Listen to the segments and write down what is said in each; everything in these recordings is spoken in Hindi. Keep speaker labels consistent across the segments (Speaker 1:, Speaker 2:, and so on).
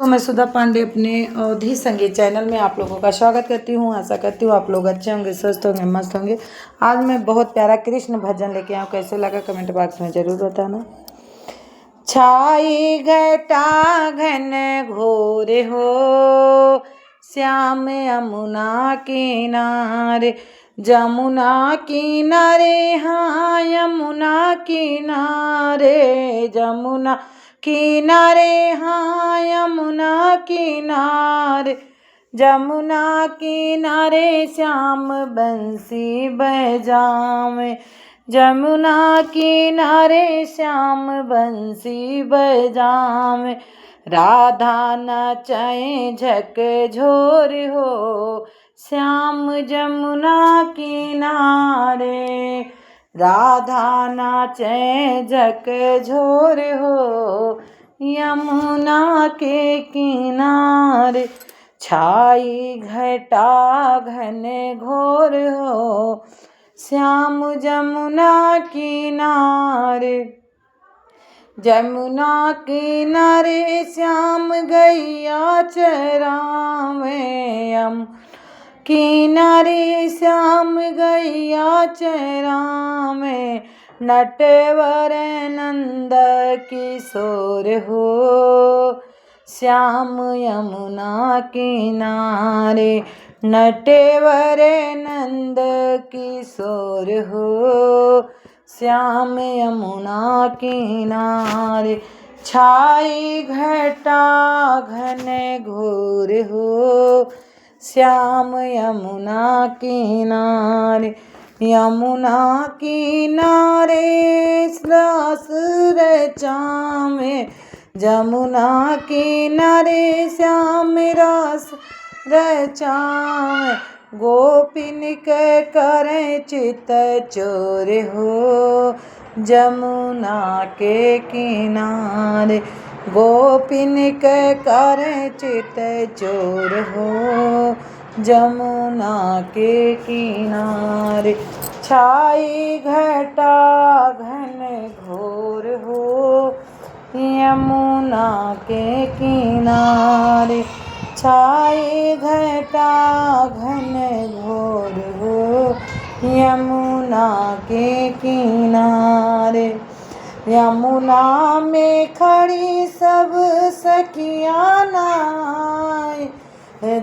Speaker 1: तो मैं सुधा पांडे अपने अवधी संगीत चैनल में आप लोगों का स्वागत करती हूँ। आशा करती हूँ आप लोग अच्छे होंगे, स्वस्थ होंगे, मस्त होंगे। आज मैं बहुत प्यारा कृष्ण भजन लेके आऊँ। कैसे लगा कमेंट बॉक्स में जरूर बताना। छाई घटा घन घोर हो, श्याम यमुना किनारे, जमुना किनारे, हाँ यमुना किनारे, जमुना किनारे, हाँ यमुना किनारे, जमुना किनारे श्याम बंसी बजावे, जमुना किनारे श्याम बंसी बजावे, राधा नचाए झक झोर हो, श्याम जमुना किनारे, राधा नाचे झक झोर हो, यमुना के किनारे, छाई घटा घन घोर हो, श्याम जमुना किनारे, जमुना किनारे श्याम गैया चरावे, किनारे श्याम गैया चरावे, नटवर नंद किशोर हो, श्याम यमुना किनारे, नटवर नंद किशोर हो, श्याम यमुना किनारे, छाई घटा घन घोर हो, श्याम यमुना किनारे, यमुना किनारे रस रचावे, जमुना किनारे श्याम रस रचावे, गोपिन के करे चित चोर हो, जमुना के किनारे, गोपिन के करे चित चोर हो, जमुना के किनारे, छाई घटा घन घोर हो, यमुना के किनारे, छाई घटा घन घोर हो, यमुना के किनारे, यमुना में खड़ी सब सखियाँ नहाए,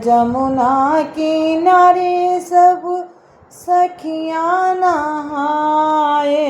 Speaker 1: जमुना किनारे सब सखियाँ नहाए,